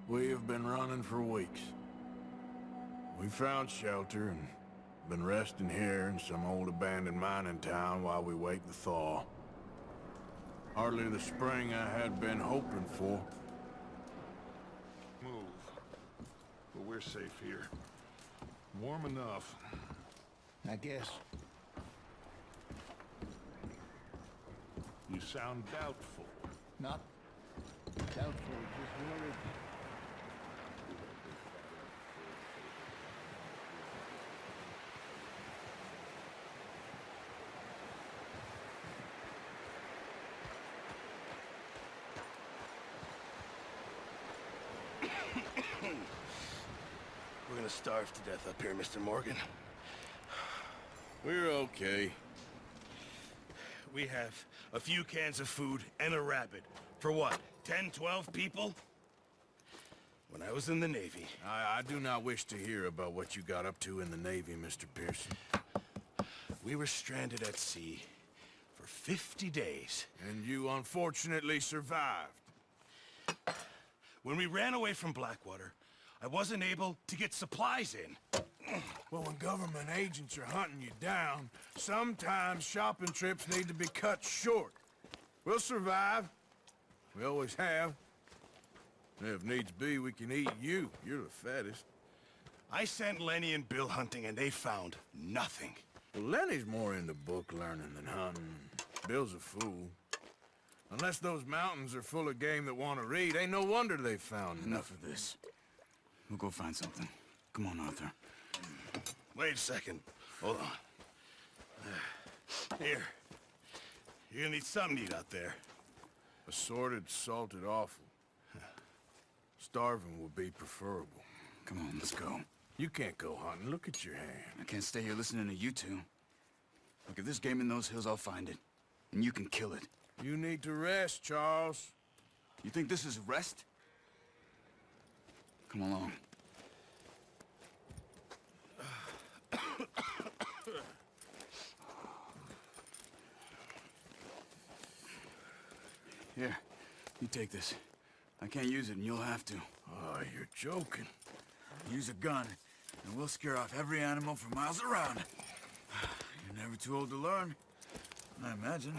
We have been running for weeks. We found shelter and been resting here in some old abandoned mining town while we wait the thaw. Hardly the spring I had been hoping for. Move. But we're safe here. Warm enough. I guess. You sound doubtful. Not doubtful, just worried. We're gonna starve to death up here, Mr. Morgan. We're okay. We have a few cans of food and a rabbit. For what, 10, 12 people? When I was in the Navy... I do not wish to hear about what you got up to in the Navy, Mr. Pearson. We were stranded at sea for 50 days. And you unfortunately survived. When we ran away from Blackwater, I wasn't able to get supplies in. Well, when government agents are hunting you down, sometimes shopping trips need to be cut short. We'll survive. We always have. And if needs be, we can eat you. You're the fattest. I sent Lenny and Bill hunting, and they found nothing. Well, Lenny's more into book learning than hunting. Bill's a fool. Unless those mountains are full of game that want to read, ain't no wonder they found Enough of this. We'll go find something. Come on, Arthur. Wait a second. Hold on. Here. You're gonna need something to eat out there. Assorted, salted offal. Starving would be preferable. Come on, let's go. You can't go hunting. Look at your hand. I can't stay here listening to you two. Look, if there's game in those hills, I'll find it. And you can kill it. You need to rest, Charles. You think this is rest? Come along. Here, you take this. I can't use it, and you'll have to. Oh, you're joking. Use a gun, and we'll scare off every animal for miles around. You're never too old to learn, I imagine.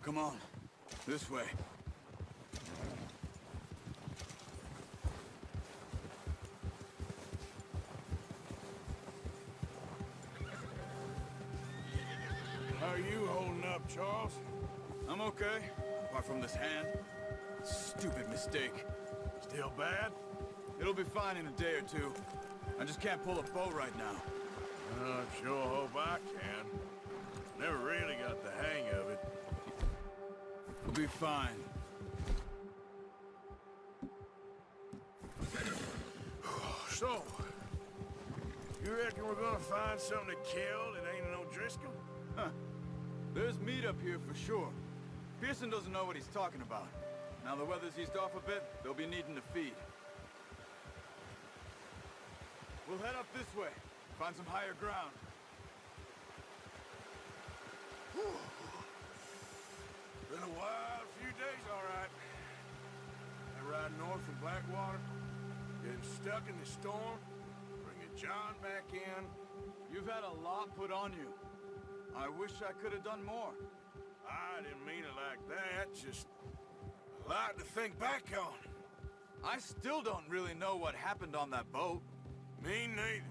Come on, this way. How are you holding up, Charles? I'm okay, apart from this hand. Stupid mistake. Still bad? It'll be fine in a day or two. I just can't pull a bow right now. I sure hope I can. Never really got the hang of it. We'll be fine. So, you reckon we're gonna find something to kill that ain't no Driscoll? Huh. There's meat up here for sure. Pearson doesn't know what he's talking about. Now the weather's eased off a bit, they'll be needing to feed. We'll head up this way, find some higher ground. Been a wild few days, all right. I ride north from Blackwater, getting stuck in the storm, bringing John back in. You've had a lot put on you. I wish I could have done more. I didn't mean it like that, just a lot to think back on. I still don't really know what happened on that boat. Me neither.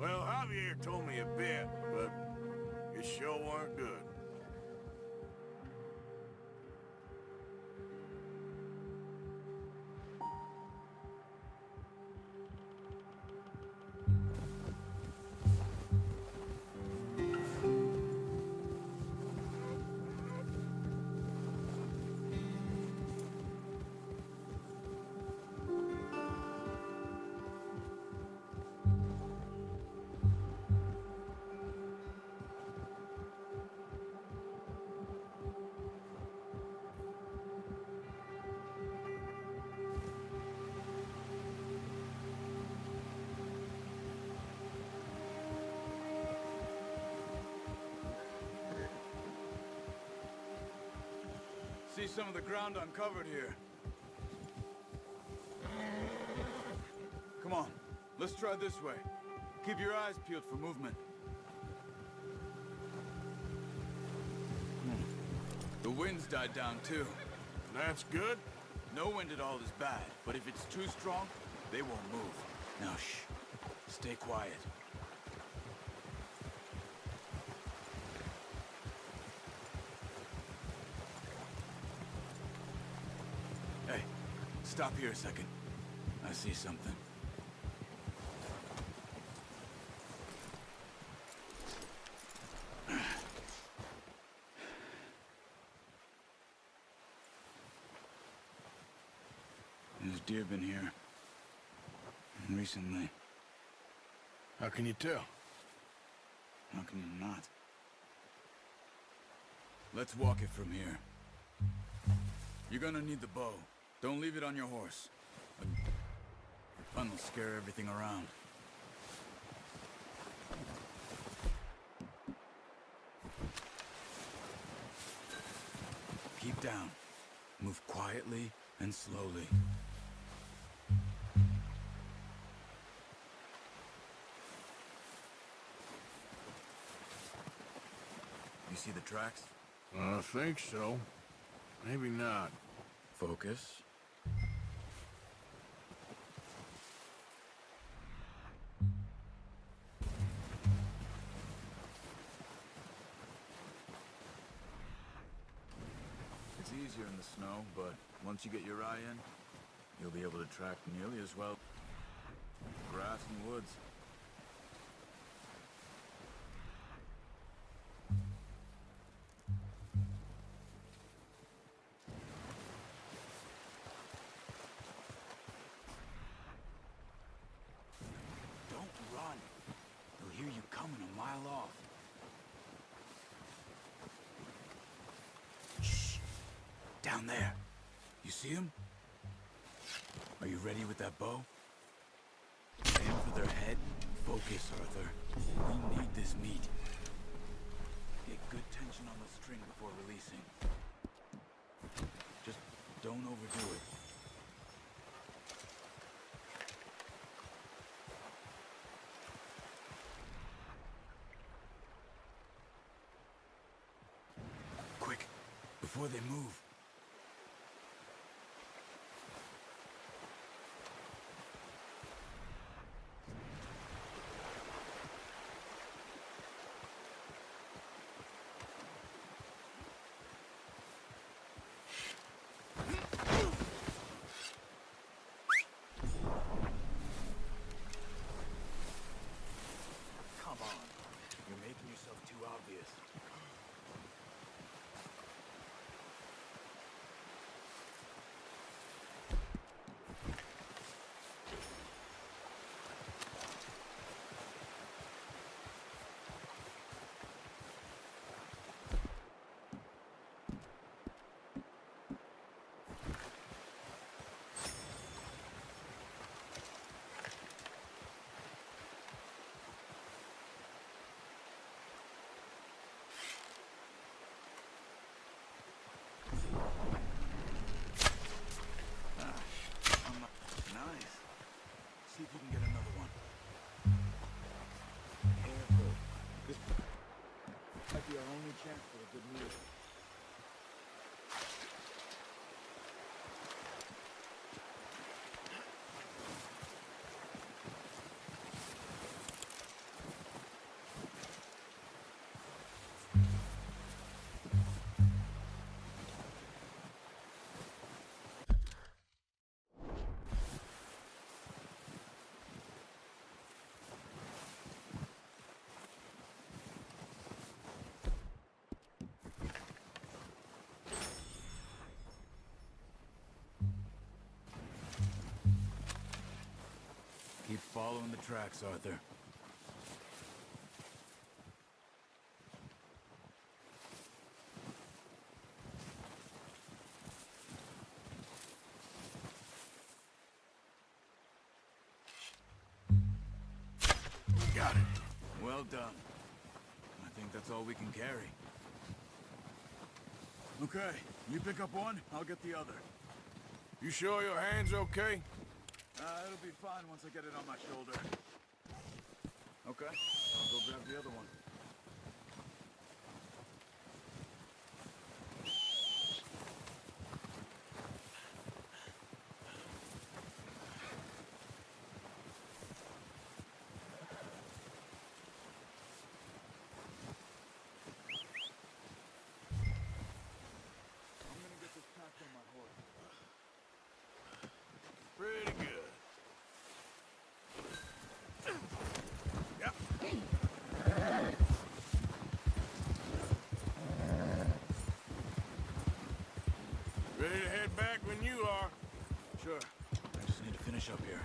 Well, Javier told me a bit, but it sure weren't good. see some of the ground uncovered here. Come on, let's try this way. Keep your eyes peeled for movement. The wind's died down too. That's good. No wind at all is bad, but if it's too strong, they won't move. Now shh, stay quiet. Hey, stop here a second. I see something. There's deer been here. Recently. How can you tell? How can you not? Let's walk it from here. You're gonna need the bow. Don't leave it on your horse. A gun will scare everything around. Keep down. Move quietly and slowly. You see the tracks? I think so. Maybe not. Focus. It's easier in the snow, but once you get your eye in, you'll be able to track nearly as well. Grass and woods. They'll hear you coming a mile off. Shh! Down there. You see him? Are you ready with that bow? Aim for their head. Focus, Arthur. We need this meat. Get good tension on the string before releasing. Just don't overdo it. Quick, before they move. Come on, you're making yourself too obvious. Nice. See if you can get another one. Careful. This might be our only chance for a good meal. Keep following the tracks, Arthur. Got it. Well done. I think that's all we can carry. Okay, you pick up one, I'll get the other. You sure your hand's okay? It'll be fine once I get it on my shoulder. Okay, I'll go grab the other one. I'm gonna get this packed on my horse. Pretty good. Yep. Ready to head back when you are. Sure. I just need to finish up here.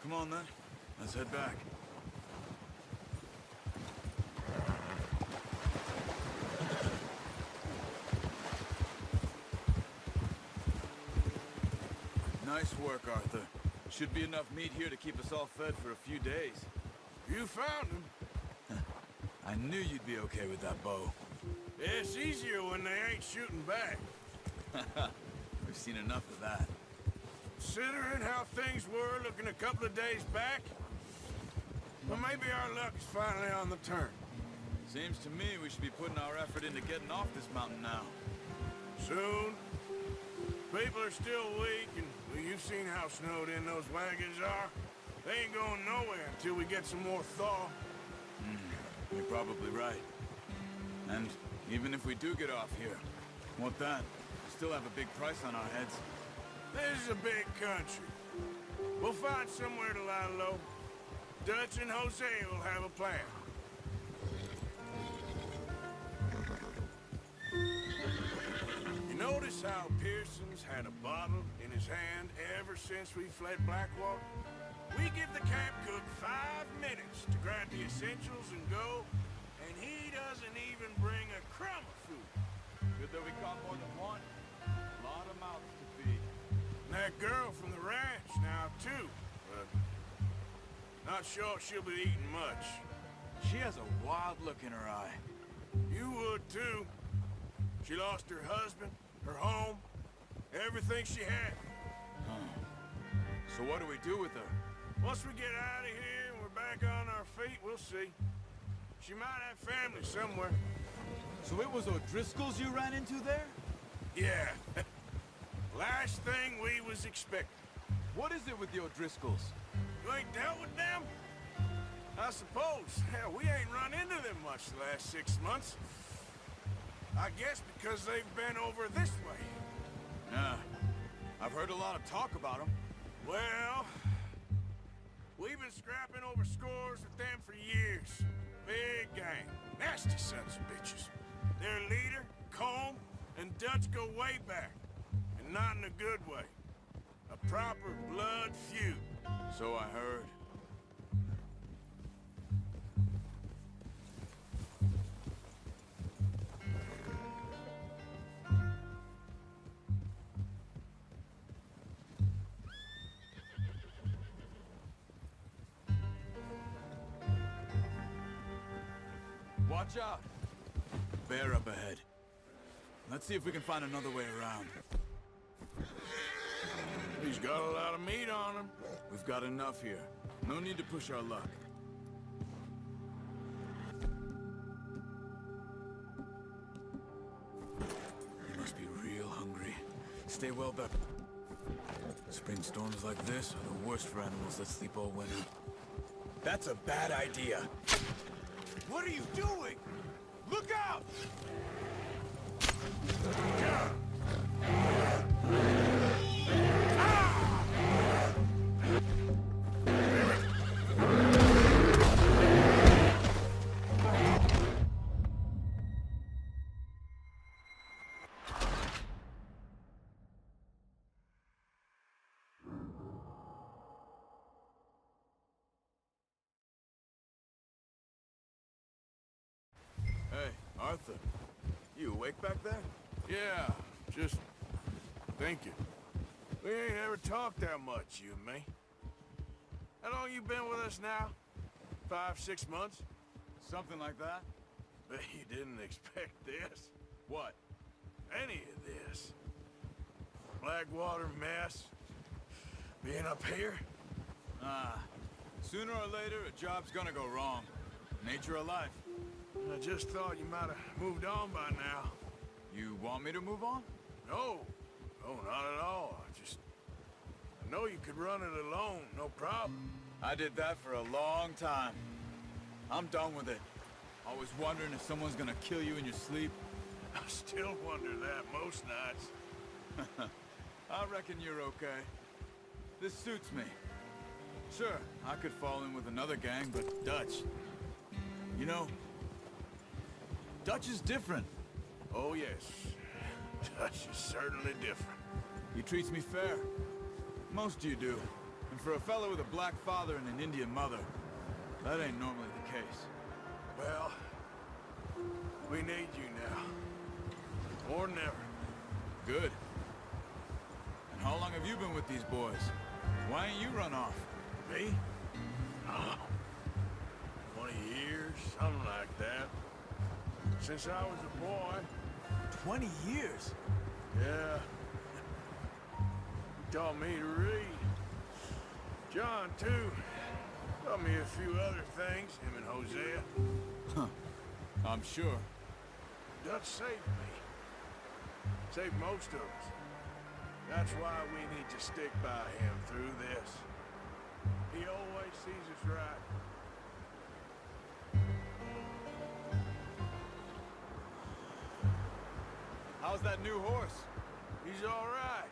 Come on then. Let's head back. Nice work, Arthur. Should be enough meat here to keep us all fed for a few days. You found him. I knew you'd be okay with that bow. It's easier when they ain't shooting back. We've seen enough of that. Considering how things were looking a couple of days back, well, maybe our luck is finally on the turn. Seems to me we should be putting our effort into getting off this mountain now. Soon. People are still weak, and well, you've seen how snowed in those wagons are. They ain't going nowhere until we get some more thaw. You're probably right. And even if we do get off here, what then? We still have a big price on our heads. This is a big country. We'll find somewhere to lie low. Dutch and Jose will have a plan. You notice how Pearson's had a bottle in his hand ever since we fled Blackwater? We give the camp cook 5 minutes to grab the essentials and go, and he doesn't even bring a crumb of food. Good that we caught more than one. A lot of mouths to feed. And that girl from the ranch now, too. But not sure she'll be eating much. She has a wild look in her eye. You would, too. She lost her husband, her home, everything she had. So what do we do with her? Once we get out of here and we're back on our feet, we'll see. She might have family somewhere. So it was O'Driscoll's you ran into there? Yeah. Last thing we was expecting. What is it with the O'Driscolls? You ain't dealt with them? I suppose. Hell, we ain't run into them much the last 6 months. I guess because they've been over this way. Yeah. I've heard a lot of talk about them. Well, we've been scrapping over scores with them for years. Big gang. Nasty sons of bitches. Their leader, Combe, and Dutch go way back. And not in a good way. A proper blood feud. So I heard. Watch out! Bear up ahead. Let's see if we can find another way around. He's got a lot of meat on him. We've got enough here. No need to push our luck. You must be real hungry. Stay well back. Spring storms like this are the worst for animals that sleep all winter. That's a bad idea. What are you doing? Look out! Hey, Arthur. You awake back there? Yeah, just thinking. We ain't ever talked that much, you and me. How long you been with us now? 5, 6 months? Something like that? Bet you didn't expect this. What? Any of this. Blackwater mess. Being up here? Sooner or later, a job's gonna go wrong. Nature of life. I just thought you might have moved on by now. You want me to move on? No. No, not at all. I know you could run it alone, no problem. I did that for a long time. I'm done with it. Always wondering if someone's gonna kill you in your sleep. I still wonder that most nights. I reckon you're okay. This suits me. Sure, I could fall in with another gang, but Dutch... You know, Dutch is different. Oh, yes. Dutch is certainly different. He treats me fair. Most of you do. And for a fellow with a black father and an Indian mother, that ain't normally the case. Well, we need you now. More than ever. Good. And how long have you been with these boys? Why ain't you run off? Me? Oh, 20 years, something like that. Since I was a boy. 20 years? Yeah. He taught me to read. John, too. Taught me a few other things, him and Hosea. Huh. I'm sure. Dutch saved me. Saved most of us. That's why we need to stick by him through this. He always sees us right. How's that new horse? He's all right.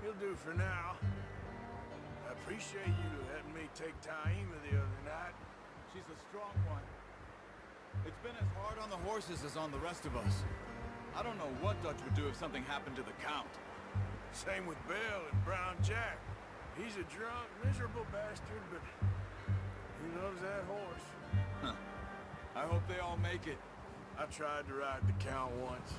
He'll do for now. I appreciate you letting me take Taima the other night. She's a strong one. It's been as hard on the horses as on the rest of us. I don't know what Dutch would do if something happened to the Count. Same with Bill and Brown Jack. He's a drunk, miserable bastard, but he loves that horse. Huh. I hope they all make it. I tried to ride the Count once.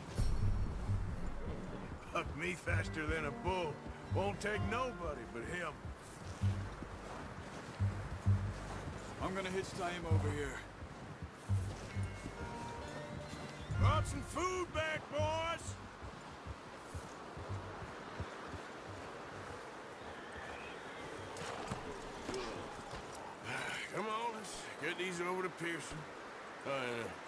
Bucked me faster than a bull. Won't take nobody but him. I'm gonna hitch Taima over here. Brought some food back, boys! Come on, let's get these over to Pearson.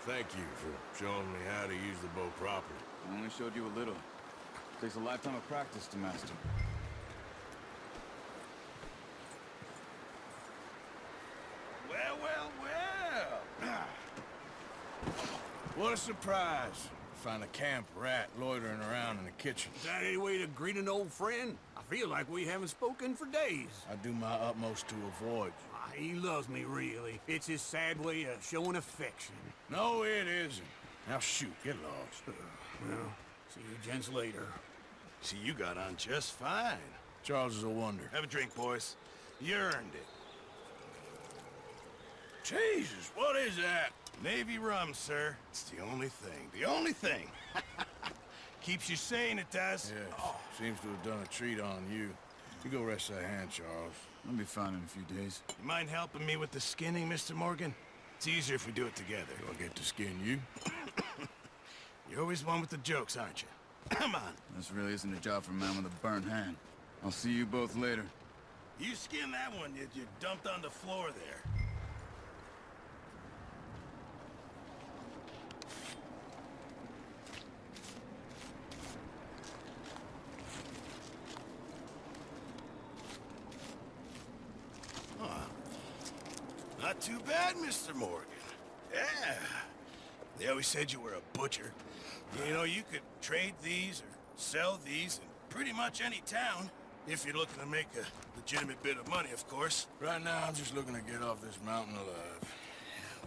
Thank you for showing me how to use the bow properly. I only showed you a little. Takes a lifetime of practice to master. Well, well, well! What a surprise. Find a camp rat loitering around in the kitchen. Is that any way to greet an old friend? I feel like we haven't spoken for days. I do my utmost to avoid you. He loves me, really. It's his sad way of showing affection. No, it isn't. Now shoot, get lost. Well, see you gents later. See, you got on just fine. Charles is a wonder. Have a drink, boys. You earned it. Jesus, what is that? Navy rum, sir. It's the only thing. The only thing. Keeps you sane, it does. Yes, seems to have done a treat on you. You go rest that hand, Charles. I'll be fine in a few days. You mind helping me with the skinning, Mr. Morgan? It's easier if we do it together. Do I get to skin you? You're always one with the jokes, aren't you? Come on. This really isn't a job for a man with a burnt hand. I'll see you both later. You skinned that one you dumped on the floor there. Not too bad, Mr. Morgan. Yeah. They always said you were a butcher. You know, you could trade these or sell these in pretty much any town, if you're looking to make a legitimate bit of money, of course. Right now, I'm just looking to get off this mountain alive.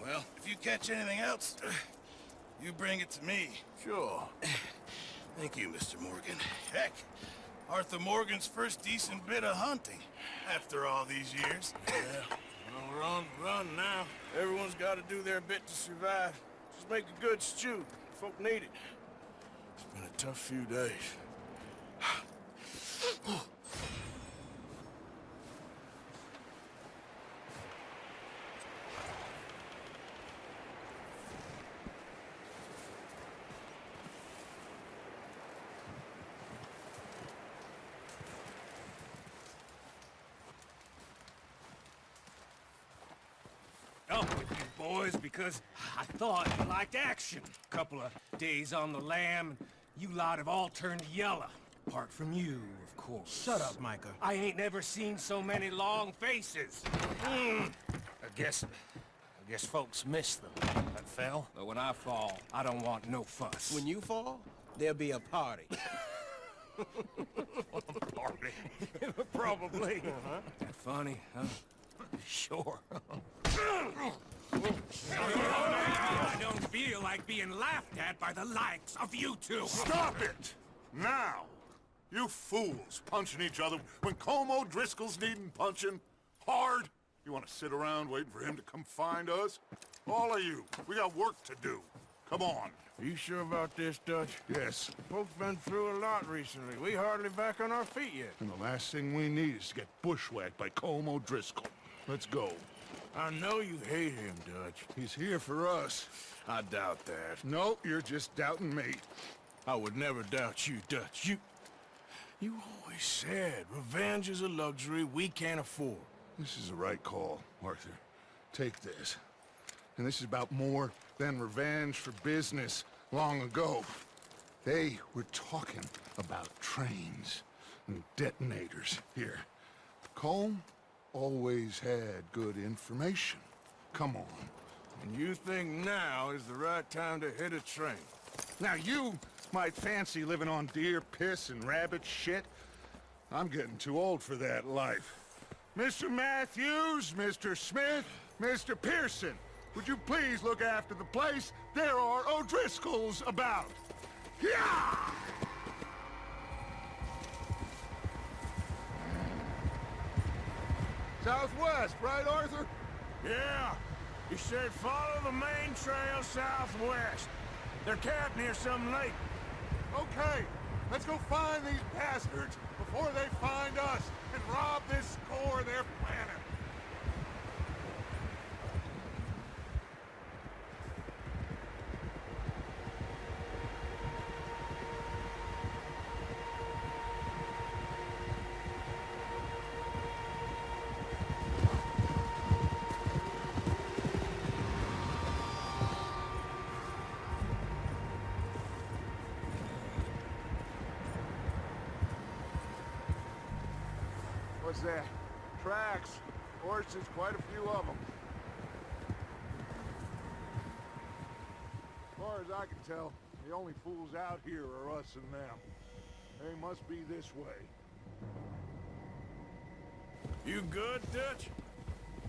Well, if you catch anything else, you bring it to me. Sure. Thank you, Mr. Morgan. Heck, Arthur Morgan's first decent bit of hunting, after all these years. Yeah. Well, we're on the run now. Everyone's got to do their bit to survive. Just make a good stew. Folk need it. Been a tough few days. Up with you boys because I thought you liked action. Couple of days on the lam, you lot have all turned yellow. Apart from you, of course. Shut up, Micah. I ain't never seen so many long faces. I guess folks miss them. That fell. But when I fall, I don't want no fuss. When you fall, there'll be a party. Party. Probably. That funny, huh? Sure. I don't feel like being laughed at by the likes of you two. Stop it! Now! You fools punching each other when Como Driscoll's needing punching. Hard? You want to sit around waiting for him to come find us? All of you, we got work to do. Come on. Are you sure about this, Dutch? Yes. Folks been through a lot recently. We hardly back on our feet yet. And the last thing we need is to get bushwhacked by Como Driscoll. Let's go. I know you hate him, Dutch. He's here for us. I doubt that. No, you're just doubting me. I would never doubt you, Dutch. You always said revenge is a luxury we can't afford. This is the right call, Arthur. Take this. And this is about more than revenge for business long ago. They were talking about trains and detonators here. Colm always had good information. Come on. And you think now is the right time to hit a train? Now you might fancy living on deer piss and rabbit shit. I'm getting too old for that life. Mr. Matthews, Mr. Smith, Mr. Pearson, would you please look after the place? There are O'Driscolls about. Yeah! Southwest, right, Arthur? Yeah. He said follow the main trail southwest. They're camped near some lake. Okay, let's go find these bastards before they find us and rob this score they're planning. What's that? Tracks. Horses, quite a few of them. As far as I can tell, the only fools out here are us and them. They must be this way. You good, Dutch?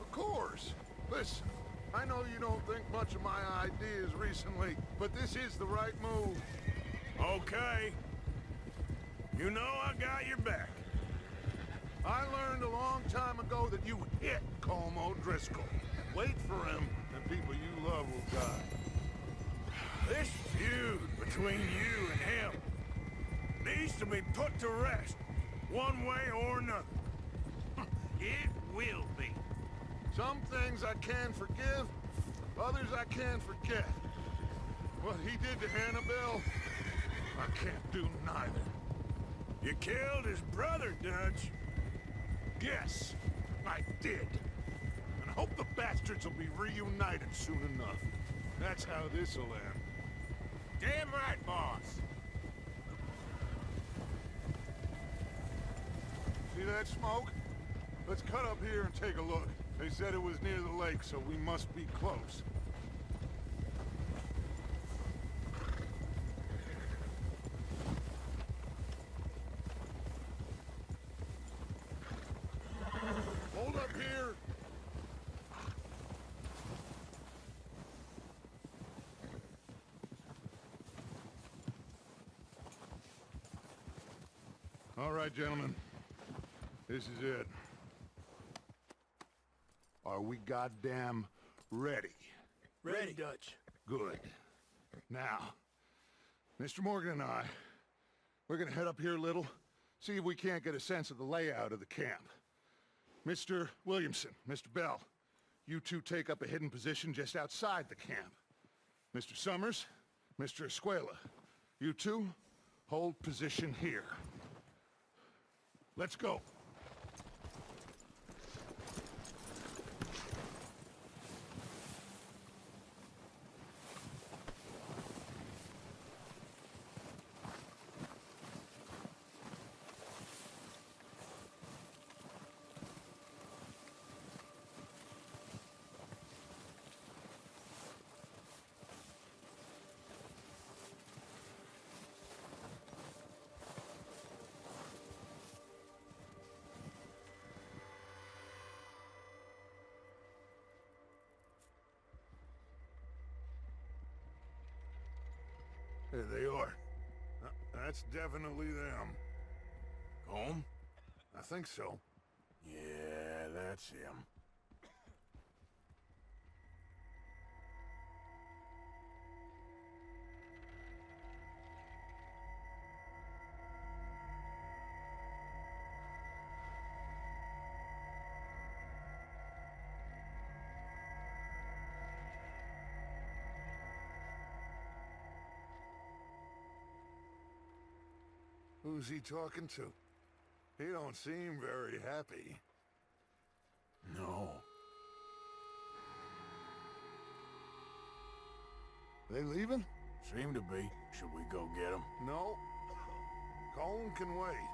Of course. Listen, I know you don't think much of my ideas recently, but this is the right move. Okay. You know I got your back. I learned a long time ago that you hit Como Driscoll. Wait for him, and people you love will die. This feud between you and him needs to be put to rest, one way or another. It will be. Some things I can forgive, others I can't forget. What he did to Annabelle, I can't do neither. You killed his brother, Dutch. Yes, I did. And I hope the bastards will be reunited soon enough. That's how this'll end. Damn right, boss. See that smoke? Let's cut up here and take a look. They said it was near the lake, so we must be close. Hold up here! All right, gentlemen. This is it. Are we goddamn ready? Ready, Dutch. Good. Now, Mr. Morgan and we're gonna head up here a little, see if we can't get a sense of the layout of the camp. Mr. Williamson, Mr. Bell, you two take up a hidden position just outside the camp. Mr. Summers, Mr. Escuela, you two hold position here. Let's go. There they are. That's definitely them. Home? I think so. Yeah, that's him. Who's he talking to? He don't seem very happy. No. They leaving? Seem to be. Should we go get them? No. Colin can wait.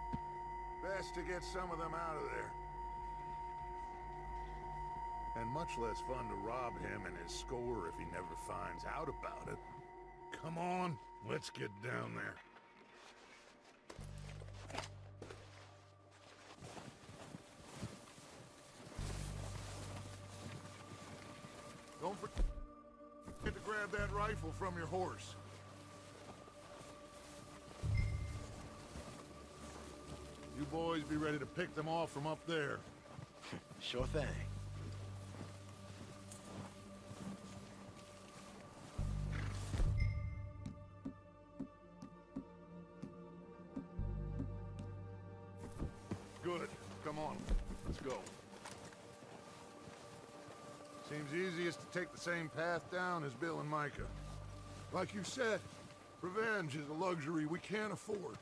Best to get some of them out of there. And much less fun to rob him and his score if he never finds out about it. Come on, let's get down there. Don't forget to grab that rifle from your horse. You boys be ready to pick them off from up there. Sure thing. Good. Come on. Let's go. Seems easiest to take the same path down as Bill and Micah. Like you said, revenge is a luxury we can't afford.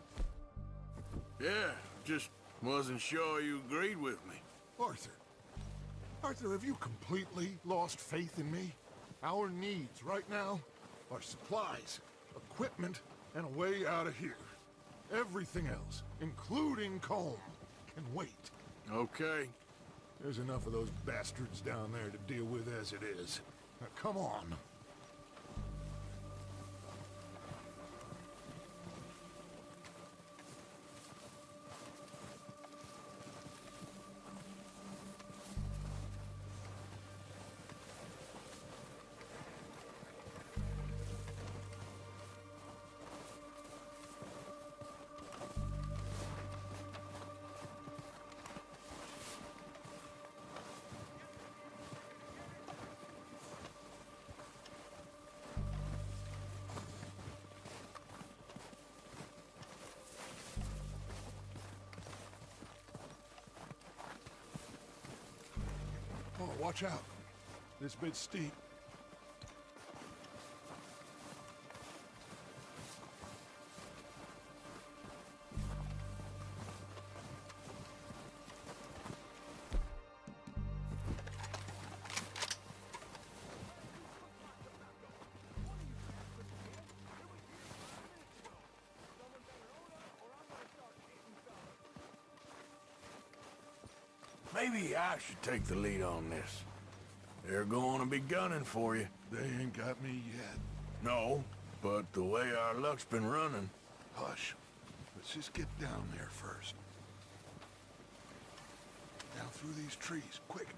Yeah, just wasn't sure you agreed with me. Arthur. Arthur, have you completely lost faith in me? Our needs right now are supplies, equipment, and a way out of here. Everything else, including Colm, can wait. Okay. There's enough of those bastards down there to deal with as it is. Now, come on. Oh, watch out. This bit's steep. Maybe I should take the lead on this. They're going to be gunning for you. They ain't got me yet. No, but the way our luck's been running... Hush. Let's just get down there first. Down through these trees, quick.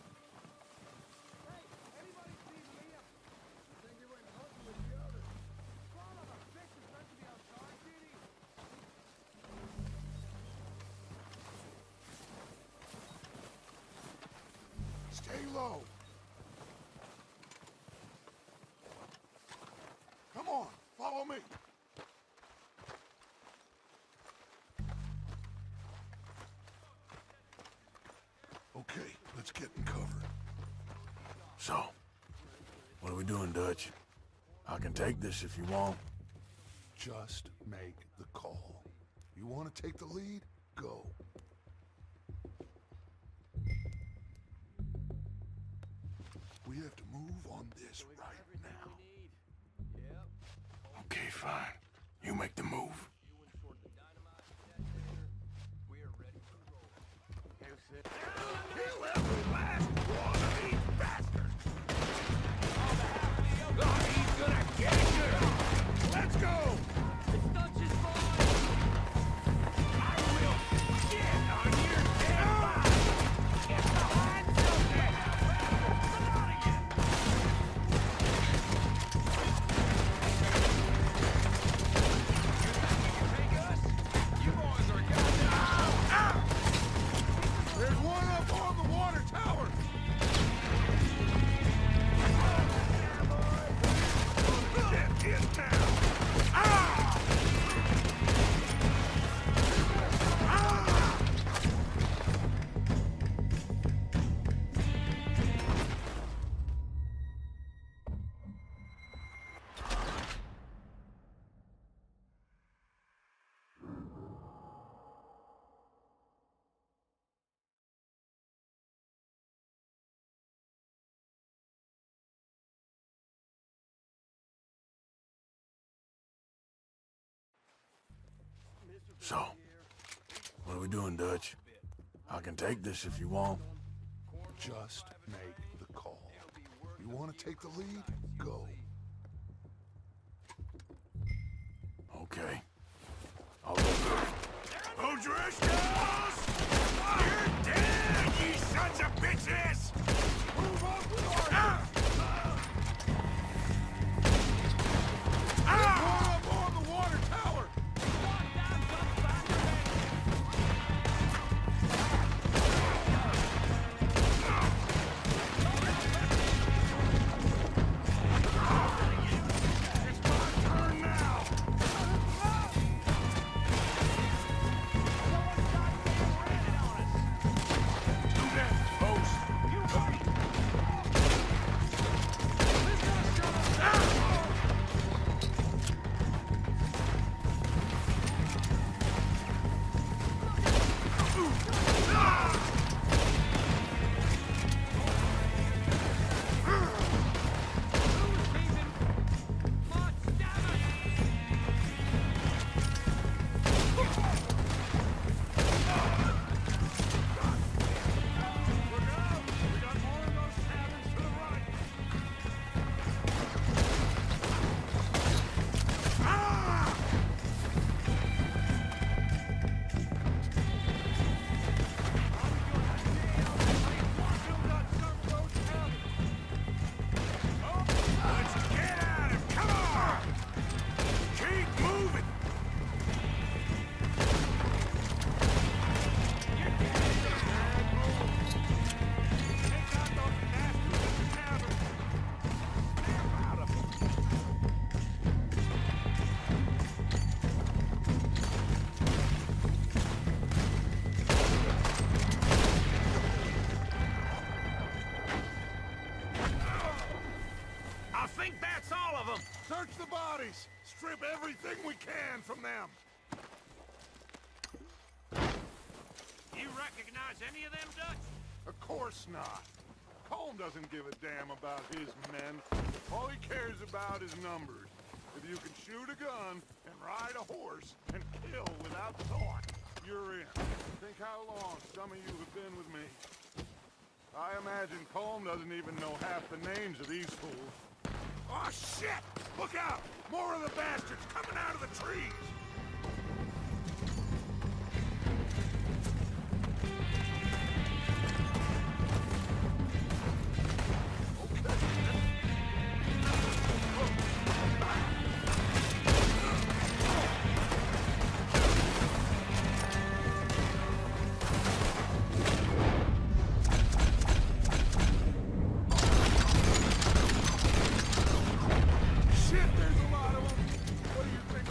Stay low. Come on, follow me. Let's get in cover. So, what are we doing, Dutch? I can take this if you want. Just make the call. You want to take the lead? Go. We have to move on this right now. Okay, fine. You make the move. Kill every last one of these bastards! He's gonna get you! Let's go! It's Dutch's boy! I will get on your dead body! Get behind something! Get out of here! You take us? You boys are goddamn... There's one up on the water tower! Get in town! Ah! Ah! So, what are we doing, Dutch? I can take this if you want. Just make the call. You want to take the lead? Go. Okay. I'll go first. Odriscos! You're dead, ye sons of bitches! Move on with our... Ah! Ah! Up on the water tower! It's my turn now! Do that, folks! Search the bodies! Strip everything we can from them! You recognize any of them, Dutch? Of course not. Colm doesn't give a damn about his men. All he cares about is numbers. If you can shoot a gun and ride a horse and kill without thought, you're in. Think how long some of you have been with me. I imagine Colm doesn't even know half the names of these fools. Oh, shit! Look out! More of the bastards coming out of the trees! Shit, there's a lot of them! What do you think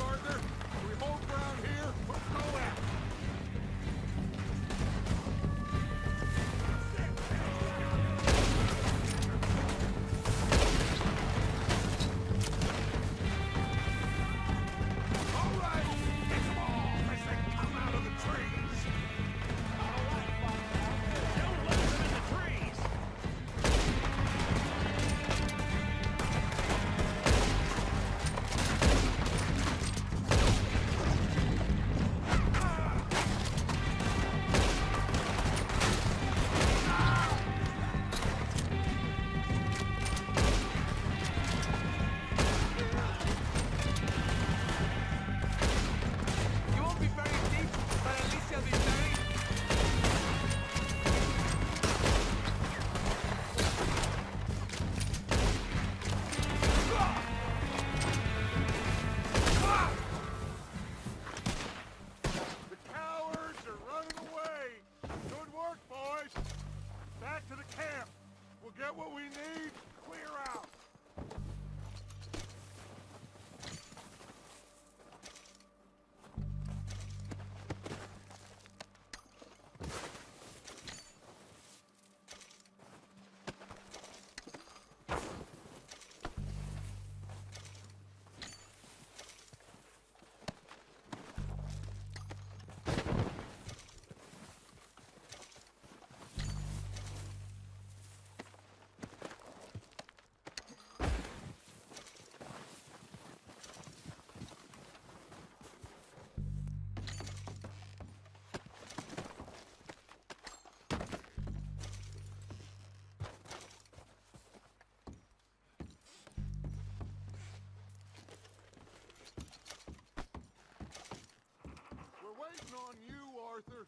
Arthur.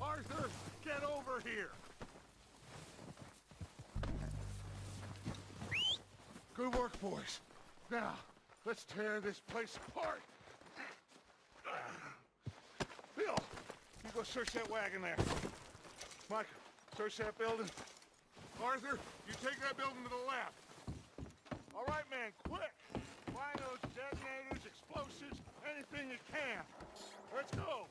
Arthur, get over here! Good work, boys. Now, let's tear this place apart. Bill, you go search that wagon there. Mike, search that building. Arthur, you take that building to the left. All right, man, quick. Find those detonators, explosives, anything you can. Let's go.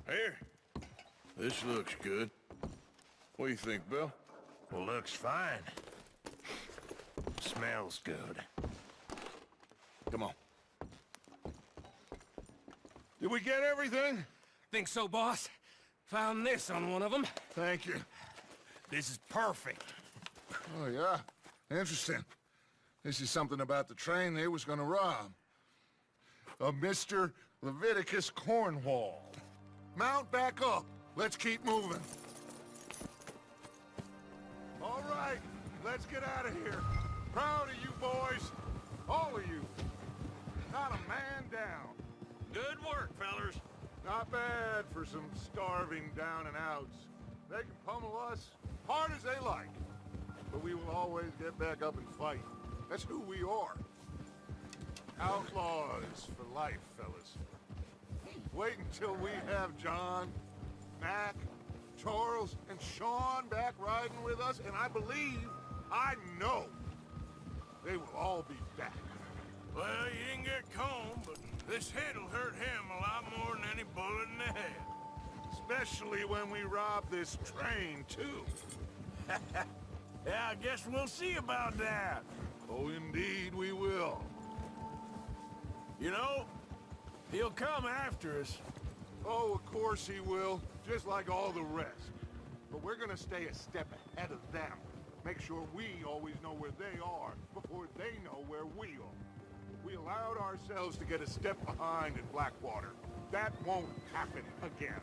Here. This looks good. What do you think, Bill? Well, looks fine. Smells good. Come on. Did we get everything? Think so, boss? Found this on one of them. Thank you. This is perfect. Oh, yeah? Interesting. This is something about the train they was gonna rob. Of Mr. Leviticus Cornwall. Mount back up. Let's keep moving. All right, let's get out of here. Proud of you boys. All of you. Not a man down. Good work, fellers. Not bad for some starving down and outs. They can pummel us hard as they like. But we will always get back up and fight. That's who we are. Outlaws for life, fellas. Wait until we have John, Mac, Charles, and Sean back riding with us, and I know, they will all be back. Well, you didn't get Combe, but this hit'll hurt him a lot more than any bullet in the head. Especially when we rob this train, too. Yeah, I guess we'll see about that. Oh, indeed we will. You know, he'll come after us. Oh, of course he will, just like all the rest. But we're gonna stay a step ahead of them. Make sure we always know where they are before they know where we are. We allowed ourselves to get a step behind in Blackwater. That won't happen again.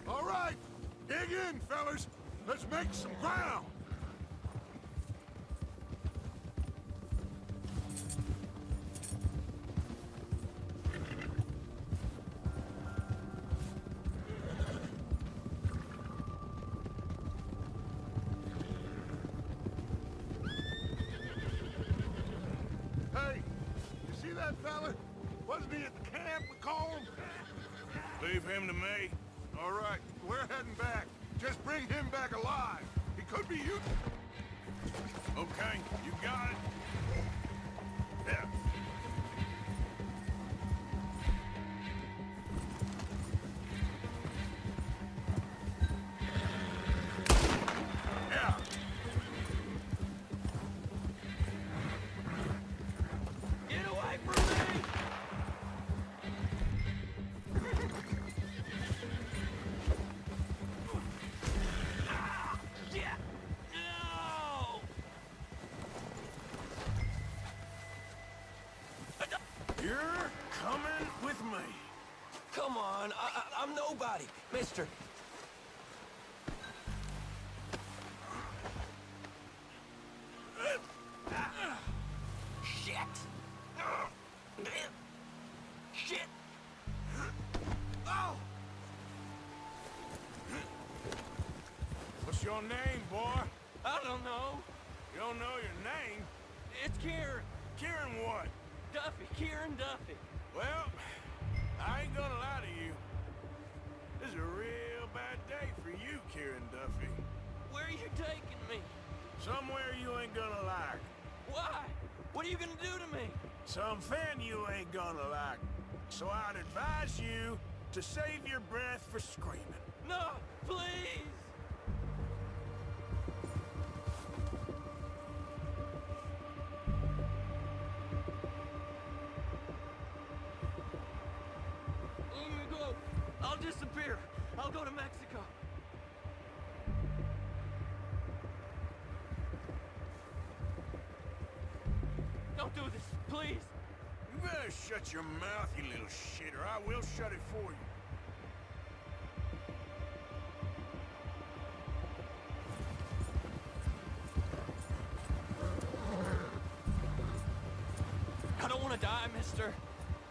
All right, dig in, fellas. Let's make some ground. Hey, you see that fella? Wasn't he at the camp with Colm? Leave him to me. All right, we're heading back. Just bring him back alive. He could be you. Okay, you got it. Yeah. Yeah. Get away from me! Yeah. No! You're coming with me. Come on, I'm nobody, mister. Shit. Shit. Oh! What's your name, boy? I don't know. You don't know your name? It's Kieran. Kieran what? Duffy. Kieran Duffy. Well, I ain't gonna lie to you. This is a real bad day for you, Kieran Duffy. Where are you taking me? Somewhere you ain't gonna like. Why? What are you gonna do to me? Something you ain't gonna like. So I'd advise you to save your breath for screaming. No, please! Let me go. I'll disappear. I'll go to Mexico. Don't do this, please. You better shut your mouth, you little shit, or I will shut it for you. I don't want to die, mister.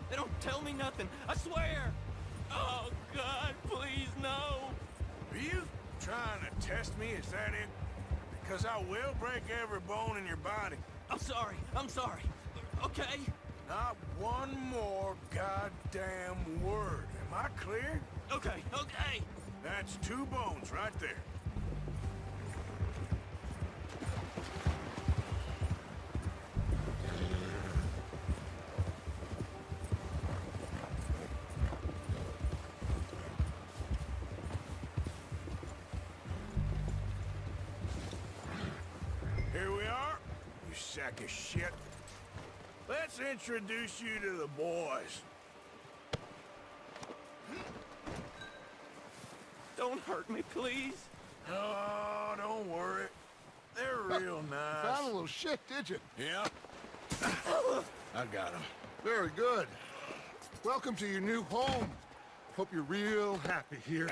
They don't tell me nothing. I swear. Oh, God, please, no. Are you trying to test me? Is that it? Because I will break every bone in your body. I'm sorry. I'm sorry. Okay? Not one more goddamn word. Am I clear? Okay, okay. That's 2 bones right there. Here we are, you sack of shit. Let's introduce you to the boys. Don't hurt me, please. Oh, don't worry. They're real nice. Found a little shit, did you? Yeah. I got him. Very good. Welcome to your new home. Hope you're real happy here.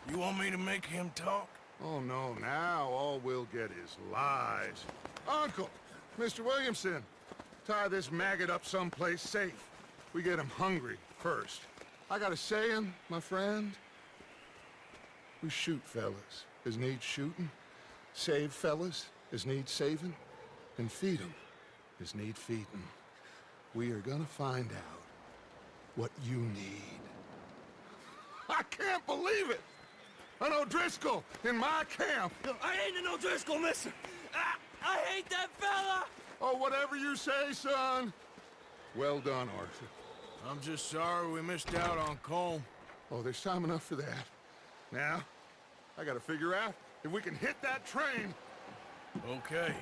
You want me to make him talk? Oh, no, now all we'll get is lies. Uncle, Mr. Williamson, tie this maggot up someplace safe. We get him hungry first. I got a saying, my friend. We shoot fellas as need shooting, save fellas as need saving, and feed 'em as need feeding. We are gonna find out what you need. I can't believe it! An O'Driscoll in my camp! I ain't an O'Driscoll, mister. I hate that fella. Oh, whatever you say, son. Well done, Arthur. I'm just sorry we missed out on Colm. Oh, there's time enough for that. Now, I gotta figure out if we can hit that train. Okay.